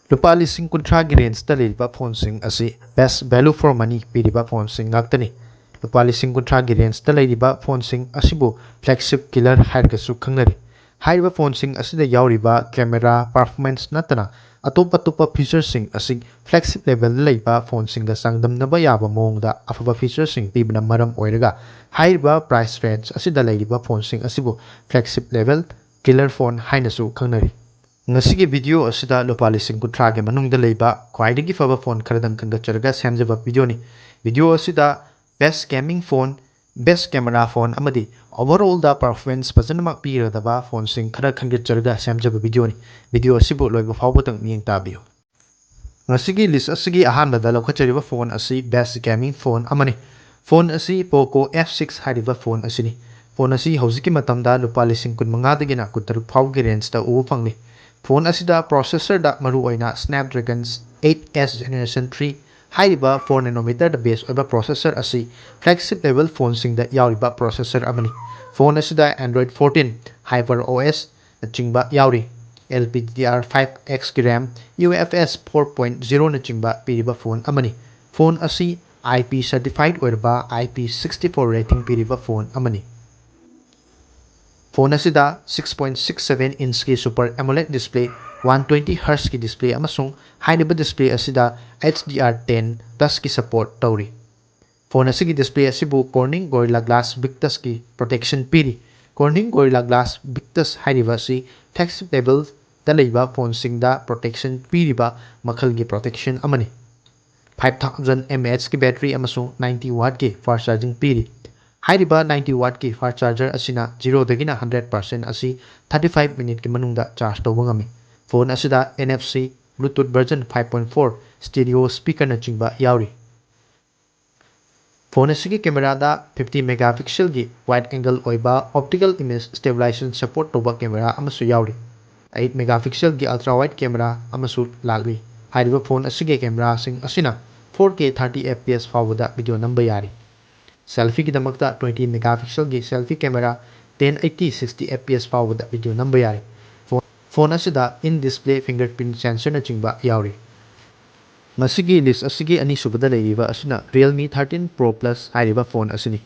Lupa lising kuntragi range da liriba phone sing asi best value for money piriba phone sing ngaktani. Lupa lising kuntragi range da liriba phone sing asibu flagship killer hairgasu khangnari. Hairiba phone sing asida yauriba camera performance natana atopa feature sing asi flagship level leiba phone sing da sangdamnaba yaba mongda afaba feature sing pibna maram oiraga hairiba price range asida liriba phone sing asibu flagship level killer phone hainasu khangnari. Ngasigi video asida lupa lising kuntragi manungda leiba khwaidagi faba phone kharadang khangatcharaga semjaba video ni. Video asida best gaming phone, best camera phone amadi overall da performance fazanamak piradaba phone sing khara khangatcharaga semjaba video ni. Video asibu loiba fawbatang miyeng tabiyo. Ngasigi list asigi ahanbada laukachariba phone asi best gaming phone amani. Phone asi Poco F6 hairiba phone asini. Phone asi hauziki matamda lupa lising kun mangadagina kutaruk phawgi range da ubu phangli. Phone asida processor da maru oina Snapdragon 8S Generation 3 hairiba 4nm da base oiba processor asi flagship level phone sing da yauriba processor amani. Phone asida Android 14 Hyper OS na chingba yauri. LPDDR5X ki RAM, UFS 4.0 na chingba piriba phone amani. Phone asi IP certified oirba IP64 rating piriba phone amani. Phone asida 6.67 inch ki Super AMOLED display, 120Hz ki display amasung hairiba display asida HDR10 Plus ki support tauri. Phone asigi display asibu Corning Gorilla Glass Victus ki protection piri. Corning Gorilla Glass Victus hairiba asi flagship level da leiba phone sing da protection piriba makhal ki protection amani. 5000 mAh ki battery amasung 90 watt ki fast charging piri. Hairiba 90 watt ki fast charger asina 0 dagina 100% asi 35 minute ki manungda charge tawba ngami. Phone asida NFC Bluetooth version 5.4 stereo speaker na chingba yauri. Phone asigi camera da 50 megapixel gi wide angle oiba optical image stabilization support toba camera amasu yauri. 8 megapixel gi ultra wide camera amasu lagri. Hairiba phone asigi camera sing asina 4K 30 fps fawada video namba yari. Selfie ki damakta 20 megapixel gi selfie camera 1080 60 fps fawada video namba yari. Phone asida in display fingerprint sensor na chingba yauri. Masigi list asigi ani subada leiriba asina Realme 13 Pro Plus hairiba phone asini.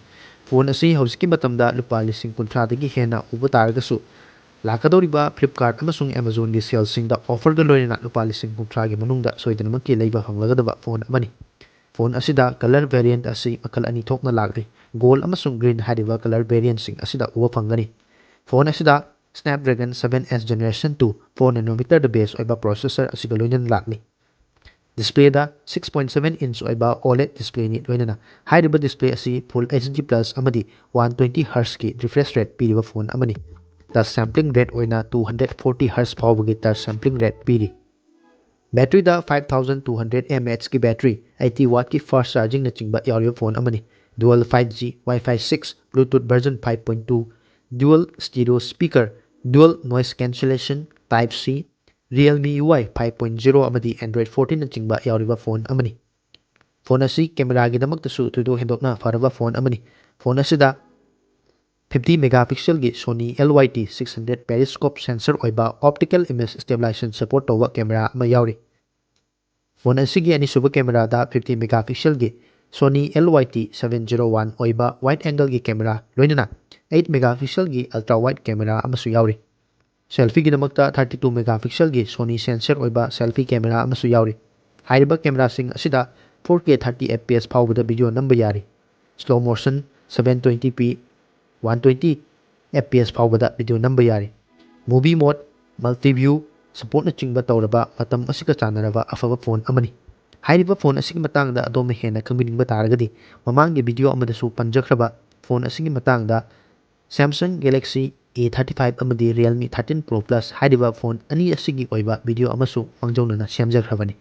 Phone asi hausiki matamda lupa lising kuntradagi hena uba taragasu lakadoriba Flipkart amasung Amazon gi sale singda offer ga loina lupa lising kuntragi manungda soidanamaki leiba hanglagadaba phone amani. Phone asida color variant asi makal ani thokna lagri. Gold amasung green hairiba color variant sing asida uba phangani. Phone asida Snapdragon 7S Generation 2 4nm da base oiba processor asiga loinan lagni. Display da 6.7 inch oiba OLED display ni loinana. Hairiba display asi Full HD Plus amadi 120Hz ki refresh rate piriba phone amani. Touch sampling rate oina 240Hz phawbagi touch sampling rate piri. Battery da 5200 mAh ki battery 80 watt ki fast charging na chingba yauriba phone amani. Dual 5G Wi-Fi 6 Bluetooth version 5.2 dual stereo speaker dual noise cancellation Type C Realme UI 5.0 amadi Android 14 na chingba yauriba phone amani. Phone asi camera gi damaktasu tudo hendokna faraba phone amani. Phone asida 50 megapixel gi Sony LYT 600 periscope sensor oiba optical image stabilization support towa camera ama yauri. Phone asigi ani suba camera da 50 megapixel gi Sony LYT 701 oiba wide angle gi camera loinana 8 megapixel gi ultra wide camera amasu yauri. Selfie gi damakta 32 megapixel gi Sony sensor oiba selfie camera amasu yauri. Hairiba camera sing asida 4K 30 fps phawbada video namba yari. Slow motion 720p 120 fps phawbada video namba yari. Movie mode multi-view support na chingba tawraba matam asika chanaraba afaba phone amani. Hairiba phone asigi matangda adome hena khangbiringba taragadi mamangi video amadasu panjakraba phone asigi matangda Samsung Galaxy A35 amadi Realme 13 Pro Plus hairiba phone ani asigi oiba video amasu mangjawnana semjakrabani.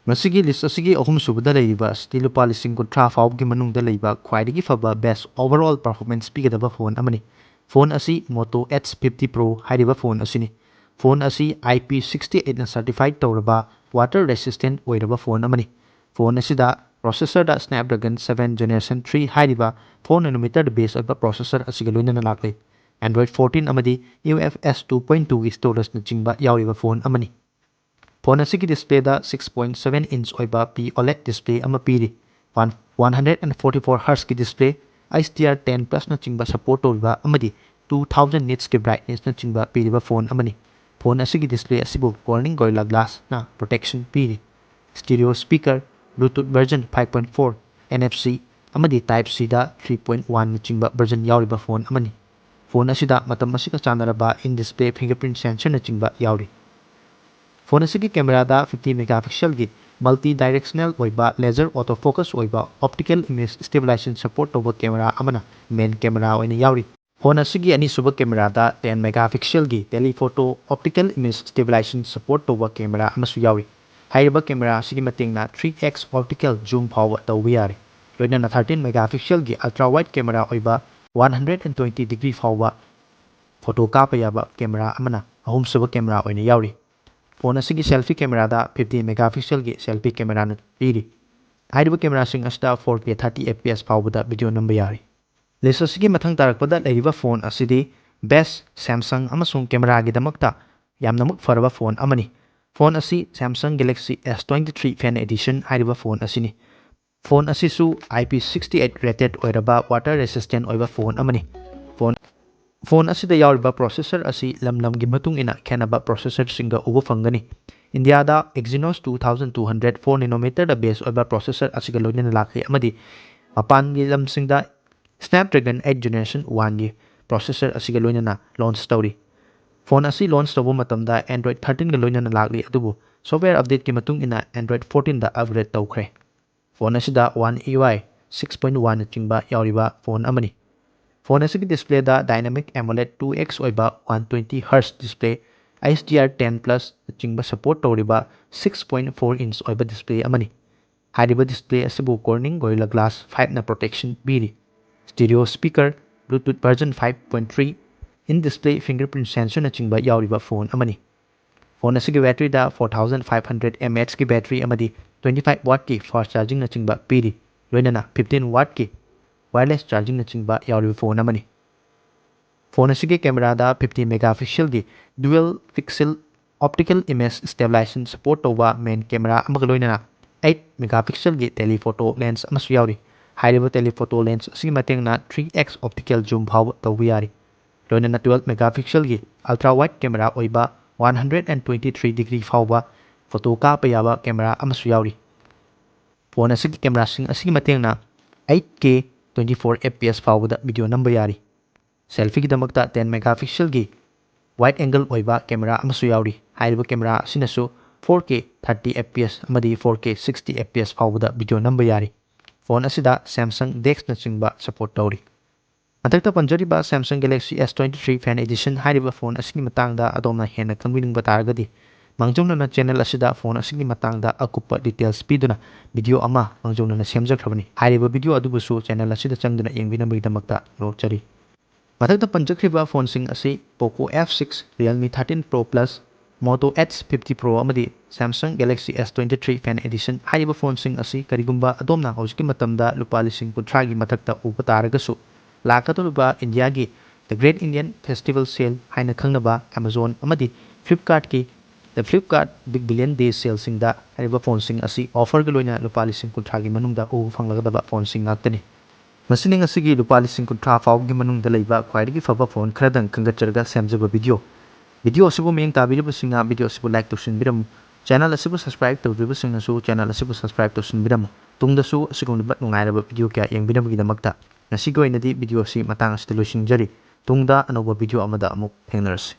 Masigi list asigi ahum subada leiba asti lupa lising kuntra fawbgi manungda leiba khwaidagi faba best overall performance pigadaba phone amani. Phone asi Moto Edge 50 Pro hairiba phone asini. Phone asi IP68 na certified tawraba water resistant oiraba phone amani. Phone asida processor da Snapdragon 7 Generation 3 hairiba 4nm base oiba processor asiga loinana lakli. Android 14 amadi UFS 2.2 storage na chingba yauriba phone amani. Phone ꯑꯁꯤꯒꯤ ꯗꯤꯁꯄ꯭ꯂꯦꯗ 6.7 inch ꯑꯣꯏꯕ P-OLED display ꯑꯃ ꯄꯤꯔꯤ꯫ 144 Hz ꯒꯤ display, HDR10 ꯄ꯭ꯂꯁꯅꯆꯤꯡꯕ support ꯇꯧꯔꯤꯕ ꯑꯃꯗꯤ 2000 ꯅꯤꯠꯁꯀꯤ ꯕ꯭ꯔꯥꯏꯠꯅꯦꯁꯅꯆꯤꯡꯕ ꯄꯤꯔꯤꯕ phone ꯑꯃꯅꯤ꯫ Phone ꯑꯁꯤꯒꯤ ꯗꯤꯁꯄ꯭ꯂꯦ ꯑꯁꯤꯕꯨ ꯀꯣꯔꯅꯤꯡ ꯒꯣꯔꯤꯜꯂꯥ ꯒ꯭ꯂꯥꯁꯅ ꯄ꯭ꯔꯣꯇꯦꯛꯁꯟ ꯄꯤꯔꯤ꯫ ꯁ꯭ꯇꯤꯔꯤꯑꯣ ꯁ꯭ꯄꯤꯀꯔ, Bluetooth ꯚꯔꯖꯟ 5.4, NFC ꯑꯃꯗꯤ Type-C ꯗ 3.1ꯅꯆꯤꯡꯕ ꯚꯔꯖꯟ ꯌꯥꯎꯔꯤꯕ ꯐꯣꯟ ꯑꯃꯅꯤ꯫ ꯐꯣꯟ ꯑꯁꯤꯗ ꯃꯇꯝ ꯑꯁꯤꯒ ꯆꯥꯟꯅꯔꯕ ꯏꯟ-ꯗꯤꯁꯄ꯭ꯂꯦ ꯐꯤꯡꯒꯔꯄ꯭ꯔꯤꯟꯠ ꯁꯦꯟꯁꯔꯅꯆꯤꯡꯕ ꯌꯥꯎꯔꯤ꯫ ꯐꯣꯟ ꯑꯁꯤꯒꯤ ꯀꯦꯃꯦꯔꯥꯗ 50 ꯃꯦꯒꯥꯄꯤꯛꯁꯦꯜꯒꯤ ꯃꯜꯇꯤ-ꯗꯥꯏꯔꯦꯛꯁꯅꯦꯜ ꯑꯣꯏꯕ ꯂꯦꯖꯔ ꯑꯣꯇꯣ-ꯐꯣꯀꯁ ꯑꯣꯏꯕ ꯑꯣꯞꯇꯤꯀꯦꯜ ꯏꯃꯦꯖ ꯁ꯭ꯇꯦꯕꯤꯂꯥꯏꯖꯦꯁꯟ ꯁꯄꯣꯔꯠ ꯇꯧꯕ ꯀꯦꯃꯦꯔꯥ ꯑꯃꯅ ꯃꯦꯟ ꯀꯦꯃꯦꯔꯥ ꯑꯣꯏꯅ ꯌꯥꯎꯔꯤ꯫ ꯐꯣꯟ ꯑꯁꯤꯒꯤ ꯑꯅꯤꯁꯨꯕ ꯀꯦꯃꯦꯔꯥꯗ 10 ꯃꯦꯒꯥꯄꯤꯛꯁꯦꯜꯒꯤ telephoto optical image stabilisation support ꯇꯧꯕ ꯀꯦꯃꯦꯔꯥ ꯑꯃꯁꯨ ꯌꯥꯎꯔꯤ꯫ ꯍꯥꯏꯔꯤꯕ ꯀꯦꯃꯦꯔꯥ ꯑꯁꯤꯒꯤ ꯃꯇꯦꯡꯅ 3x ꯑꯣꯞꯇꯤꯀꯦꯜ ꯖꯨꯝ ꯐꯥꯎꯕ ꯇꯧꯕ ꯌꯥꯔꯤ꯫ ꯂꯣꯏꯅꯅ 13 ꯃꯦꯒꯥꯄꯤꯛꯁꯦꯜꯒꯤ ꯑꯜꯇ꯭ꯔꯥ-ꯋꯥꯏꯗ ꯀꯦꯃꯦꯔꯥ ꯑꯣꯏꯕ 120 ꯗꯤꯒ꯭ꯔꯤ ꯐꯥꯎꯕ ꯐꯣꯇꯣ ꯀꯥꯞꯄ ꯌꯥꯕ ꯀꯦꯃꯦꯔꯥ ꯑꯃꯅ ꯑꯍꯨꯝꯁꯨꯕ ꯀꯦꯃꯦꯔꯥ ꯑꯣꯏꯅ ꯌꯥꯎꯔꯤ꯫ ꯐꯣꯟ ꯑꯁꯤꯒꯤ ꯁꯦꯜꯐꯤ ꯀꯦꯃꯦꯔꯥꯗ 50 ꯃꯦꯒꯥꯄꯤꯛꯁꯦꯜꯒꯤ ꯁꯦꯜꯐꯤ ꯀꯦꯃꯦꯔꯥꯅ ꯄꯤꯔꯤ꯫ ꯍꯥꯏꯔꯤꯕ ꯀꯦꯃꯦꯔꯥꯁꯤꯡ ꯑꯁꯤꯗ 4K 30 FPS ꯐꯥꯎꯕꯗ ꯚꯤꯗꯤꯑꯣ ꯅꯝꯕ ꯌꯥꯔꯤ꯫ ꯂꯤꯁ ꯑꯁꯤꯒꯤ ꯃꯊꯪ ꯇꯥꯔꯛꯄꯗ ꯂꯩꯔꯤꯕ ꯐꯣꯟ ꯑꯁꯤꯗꯤ ꯕꯦꯁ ꯁꯦꯝꯁꯪ ꯑꯃꯁꯨꯡ ꯀꯦꯃꯦꯔꯥꯒꯤꯗꯃꯛꯇ ꯌꯥꯝꯅꯃꯛ ꯐꯔꯕ ꯐꯣꯟ ꯑꯃꯅꯤ꯫ ꯐꯣꯟ ꯑꯁꯤ Samsung Galaxy S23 FE Edition ꯍꯥꯏꯔꯤꯕ ꯐꯣꯟ ꯑꯁꯤꯅꯤ꯫ ꯐꯣꯟ ꯑꯁꯤꯁꯨ IP68 ꯔꯦꯇꯦഡ് ꯑꯣꯏꯔꯕ ꯋꯥꯇꯔ ꯔꯦꯁꯤꯁꯇꯦꯟꯠ ꯑꯣꯏꯕ ꯐꯣꯟ ꯑꯃꯅꯤ꯫ ꯐꯣꯟ ꯑꯁꯤꯗ ꯌꯥꯎꯔꯤꯕ ꯄ꯭ꯔꯣꯁꯦꯁꯔ ꯑꯁꯤ ꯂꯝꯒꯤ ꯃꯇꯨꯡ ꯏꯟꯅ ꯈꯦꯠꯅꯕ ꯄ꯭ꯔꯣꯁꯦꯁꯔꯁꯤꯡꯒ ꯎꯕ ꯐꯪꯒꯅꯤ꯫ ꯏꯟꯗꯤꯌꯥꯗ Exynos 2200 4nm ꯕꯦꯁ ꯑꯣꯏꯕ ꯄ꯭ꯔꯣꯁꯦꯁꯔ ꯑꯁꯤꯒ ꯂꯣꯏꯅꯅ ꯂꯥꯛꯂꯤ ꯑꯃꯗꯤ ꯃꯄꯥꯟꯒꯤ ꯂꯝꯁꯤꯡꯗ Snapdragon 8 Generation 1ꯒꯤ ꯄ꯭ꯔꯣꯁꯦꯁꯔ ꯑꯁꯤꯒ ꯂꯣꯏꯅꯅ ꯂꯣꯟꯆ ꯇꯧꯔꯤ꯫ ꯐꯣꯟ ꯑꯁꯤ ꯂꯣꯟꯆ ꯇꯧꯕ ꯃꯇꯝꯗ Android 13ꯒ ꯂꯣꯏꯅꯅ ꯂꯥꯛꯂꯤ ꯑꯗꯨꯕꯨ ꯁꯣꯐꯋꯦꯌꯔ ꯑꯞꯗꯦꯠꯀꯤ ꯃꯇꯨꯡ ꯏꯟꯅ Android 14ꯗ ꯑꯞꯒ꯭ꯔꯦꯗ ꯇꯧꯈ꯭ꯔꯦ꯫ ꯐꯣꯟ ꯑꯁꯤꯗ One UI 6.1ꯅꯆꯤꯡꯕ ꯌꯥꯎꯔꯤꯕ ꯐꯣꯟ ꯑꯃꯅꯤ꯫ ꯐꯣꯟ ꯑꯁꯤꯒꯤ ꯗꯤꯁꯄ꯭ꯂꯦꯗ Dynamic AMOLED 2x ꯑꯣꯏꯕ 120 Hz ꯗꯤꯁꯄ꯭ꯂే, HDR10 Plusnꯆꯤꯡꯕ ꯁꯄꯣꯔꯠ ꯇꯧꯔꯤꯕ 6.4 ꯏꯟꯆ ꯑꯣꯏꯕ ꯗꯤꯁꯄ꯭ꯂే ꯑꯃꯅꯤ꯫ ꯍꯥꯏꯔꯤꯕ ꯗꯤꯁꯄ꯭ꯂꯦ ꯑꯁꯤꯕꯨ ꯀꯣꯔꯅꯤꯡ ꯒꯣꯔꯤꯜꯂꯥ ꯒ꯭ꯂꯥꯁ 5ꯅ ꯄ꯭ꯔꯣꯇꯦꯛꯁꯟ ꯄꯤꯔꯤ꯫ ꯁ꯭ꯇꯤꯔꯤꯑꯣ ꯁ꯭ꯄꯤꯀꯔ, Bluetooth ꯚꯔꯖꯟ 5.3, ꯏꯟ-ꯗꯤꯁꯄ꯭ꯂꯦ ꯐꯤꯡꯒꯔꯄ꯭ꯔꯤꯟꯠ ꯁꯦꯟꯁꯔꯅꯆꯤꯡꯕ ꯌꯥꯎꯔꯤꯕ ꯐꯣꯟ ꯑꯃꯅꯤ꯫ ꯐꯣꯟ ꯑꯁꯤꯒꯤ ꯕꯦꯇ꯭ꯔꯤꯗ 4500 mAhꯀꯤ ꯕꯦꯇ꯭ꯔꯤ ꯑꯃꯗꯤ 25 ꯋꯥꯠꯀꯤ ꯐꯥꯁꯠ ꯆꯥꯔꯖꯤꯡꯅꯆꯤꯡꯕ ꯄꯤꯔꯤ꯫ ꯂꯣꯏꯅꯅ 15 ꯋꯥꯠꯀꯤ ꯋꯥꯌꯔꯂꯦꯁ ꯆꯥꯔꯖꯤꯡꯅꯆꯤꯡꯕ ꯌꯥꯎꯔꯤꯕ ꯐꯣꯟ ꯑꯃꯅꯤ꯫ ꯐꯣꯟ ꯑꯁꯤꯒꯤ ꯀꯦꯃꯦꯔꯥꯗ 50 ꯃꯦꯒꯥꯄꯤꯛꯁꯦꯜꯒꯤ dual pixel optical image stabilisation support ꯇꯧꯕ ꯃꯦꯟ ꯀꯦꯃꯦꯔꯥ ꯑꯃꯒ ꯂꯣꯏꯅꯅ 8 ꯃꯦꯒꯥꯄꯤꯛꯁꯦꯜꯒꯤ ꯇꯦꯂꯤꯐꯣꯇꯣ ꯂꯦꯟꯁ ꯑꯃꯁꯨ ꯌꯥꯎꯔꯤ꯫ ꯍꯥꯏꯔꯤꯕ ꯇꯦꯂꯤꯐꯣꯇꯣ ꯂꯦꯟꯁ ꯑꯁꯤꯒꯤ ꯃꯇꯦꯡꯅ 3x ꯑꯣꯞꯇꯤꯀꯦꯜ ꯖꯨꯝ ꯐꯥꯎꯕ ꯇꯧꯕ ꯌꯥꯔꯤ꯫ ꯂꯣꯏꯅꯅ 12 ꯃꯦꯒꯥꯄꯤꯛꯁꯦꯜꯒꯤ ꯑꯜꯇ꯭ꯔꯥ-ꯋꯥꯏꯗ ꯀꯦꯃꯦꯔꯥ ꯑꯣꯏꯕ 123 ꯗꯤꯒ꯭ꯔꯤ ꯐꯥꯎꯕ ꯐꯣꯇꯣ ꯀꯥꯞꯄ ꯌꯥꯕ ꯀꯦꯃꯦꯔꯥ ꯑꯃꯁꯨ ꯌꯥꯎꯔꯤ꯫ ꯐꯣꯟ ꯑꯁꯤꯒꯤ ꯀꯦꯃꯦꯔꯥꯁꯤꯡ ꯑꯁꯤꯒꯤ ꯃꯇꯦꯡꯅ 8K 24 FPS ꯐꯥꯎꯕꯗ ꯚꯤꯗꯤꯑꯣ ꯅꯝꯕ ꯌꯥꯔꯤ꯫ ꯁꯦꯜꯐꯤꯒꯤꯗꯃꯛꯇ 10 ꯃꯦꯒꯥꯄꯤꯛꯁꯦꯜꯒꯤ ꯋꯥꯏꯗ ꯑꯦꯡꯒꯜ ꯑꯣꯏꯕ ꯀꯦꯃꯦꯔꯥ ꯑꯃꯁꯨ ꯌꯥꯎꯔꯤ꯫ ꯍꯥꯏꯔꯤꯕ ꯀꯦꯃꯦꯔꯥ ꯑꯁꯤꯅꯁꯨ 4K 30 FPS ꯑꯃꯗꯤ 4K 60 FPS ꯐꯥꯎꯕꯗ ꯚꯤꯗꯤꯑꯣ ꯅꯝꯕ ꯌꯥꯔꯤ꯫ ꯐꯣꯟ ꯑꯁꯤꯗ Samsung DeXnꯆꯤꯡꯕ ꯁꯄꯣꯔꯠ ꯇꯧꯔꯤ꯫ ꯃꯊꯛꯇ ꯄꯟꯖꯔꯤꯕ Samsung Galaxy S23 FE Edition ꯍꯥꯏꯔꯤꯕ ꯐꯣꯟ ꯑꯁꯤꯒꯤ ꯃꯇꯥꯡꯗ ꯑꯗꯣꯝꯅ ꯍꯦꯟꯅ ꯈꯪꯕꯤꯅꯤꯡꯕ ꯇꯥꯔꯒꯗꯤ ꯃꯥꯡꯖꯧꯅꯅ ꯆꯦꯅꯦꯜ ꯑꯁꯤꯗ ꯐꯣꯟ ꯑꯁꯤꯒꯤ ꯃꯇꯥꯡꯗ ꯑꯀꯨꯞꯄ ꯗꯤꯇꯦꯜꯁ ꯄꯤꯗꯨꯅ ꯚꯤꯗꯤꯑꯣ ꯑꯃ ꯃꯥꯡꯖꯧꯅꯅ ꯁꯦꯝꯖꯈ꯭ꯔꯕꯅꯤ꯫ ꯍꯥꯏꯔꯤꯕ ꯚꯤꯗꯤꯑꯣ ꯑꯗꯨꯕꯨꯁꯨ ꯆꯦꯅꯦꯜ ꯑꯁꯤꯗ ꯆꯪꯗꯨꯅ ꯌꯦꯡꯕꯤꯅꯕꯒꯤꯗꯃꯛꯇ ꯅꯣꯛꯆꯔꯤ꯫ ꯃꯊꯛꯇ ꯄꯟꯖꯈ꯭ꯔꯤꯕ ꯐꯣꯟꯁꯤꯡ ꯑꯁꯤ Poco F6, Realme 13 Pro Plus, Moto Edge 50 Pro ꯑꯃꯗꯤ Samsung Galaxy S23 FE Edition ꯍꯥꯏꯔꯤꯕ ꯐꯣꯟꯁꯤꯡ ꯑꯁꯤ ꯀꯔꯤꯒꯨꯝꯕ ꯑꯗꯣꯝꯅ ꯍꯧꯖꯤꯛꯀꯤ ꯃꯇꯝꯗ ꯂꯨꯄꯥ 30,000ꯒꯤ ꯃꯊꯛꯇ ꯎꯕ ꯇꯥꯔꯒꯁꯨ ꯂꯥꯛꯀꯗꯧꯔꯤꯕ ꯏꯟꯗꯤꯌꯥꯒꯤ ꯗ ꯒ꯭ꯔꯦꯠ ꯏꯟꯗꯤꯌꯟ ꯐꯦꯁꯇꯤꯚꯦꯜ ꯁꯦꯜ ꯍꯥꯏꯅ ꯈꯪꯅꯕ Amazon ꯑꯃꯗꯤ Flipkartꯀꯤ ꯗ Flipkart Big Billion Days ꯁꯦꯜꯁꯤꯡꯗ ꯍꯥꯏꯔꯤꯕ ꯐꯣꯟꯁꯤꯡ ꯑꯁꯤ ꯑꯣꯐꯔꯒ ꯂꯣꯏꯅ ꯂꯨꯄꯥ 30,000ꯒꯤ ꯃꯅꯨꯡꯗ ꯎꯕ ꯐꯪꯂꯒꯗꯕ ꯐꯣꯟꯁꯤꯡ ꯉꯥꯛꯇꯅꯤ꯫ ꯃꯁꯤꯅꯤ ꯉꯁꯤꯒꯤ ꯂꯨꯄꯥ 30,000 ꯐꯥꯎꯕꯒꯤ ꯃꯅꯨꯡꯗ ꯂꯩꯕ ꯈ꯭ꯋꯥꯏꯗꯒꯤ ꯐꯕ ꯐꯣꯟ ꯈꯔꯗꯪ ꯈꯟꯒꯠꯆꯔꯒ ꯁꯦꯝꯖꯕ ꯚꯤꯗꯤꯑꯣ ꯑꯁꯤꯕꯨ ꯃꯤꯠꯌꯦꯡ ꯇꯥꯕꯤꯔꯤꯕꯁꯤꯡꯅ ꯚꯤꯗꯤꯑꯣ ꯑꯁꯤꯕꯨ ꯂꯥꯏꯛ ꯇꯧꯁꯤꯟꯕꯤꯔꯝꯃꯨ꯫ ꯆꯦꯅꯦꯜ ꯑꯁꯤꯕꯨ ꯁꯕꯁꯀ꯭ꯔꯥꯏꯕ ꯇꯧꯗ꯭ꯔꯤꯕꯁꯤꯡꯅꯁꯨ ꯆꯦꯅꯦꯜ ꯑꯁꯤꯕꯨ ꯁꯕꯁꯀ꯭ꯔꯥꯏꯕ ꯇꯧꯁꯤꯟꯕꯤꯔꯝꯃꯨ꯫ ꯇꯨꯡꯗꯁꯨ ꯑꯁꯤꯒꯨꯝꯂꯕ ꯅꯨꯡꯉꯥꯏꯔꯕ ꯚꯤꯗꯤꯑꯣ ꯀꯌꯥ ꯌꯦꯡꯕꯤꯅꯕꯒꯤꯗꯃꯛꯇ ꯉꯁꯤꯒꯤ ꯑꯣꯏꯅꯗꯤ ꯚꯤꯗꯤꯑꯣ ꯑꯁꯤ ꯃꯇꯥꯡ ꯑꯁꯤꯗ ꯂꯣꯏꯁꯤꯟꯖꯔꯤ꯫ ꯇꯨꯡꯗ ꯑꯅꯧꯕ ꯚꯤꯗꯤꯑꯣ ꯑꯃꯗ ꯑꯃꯨꯛ ꯊꯦꯡꯅꯔꯁꯤ꯫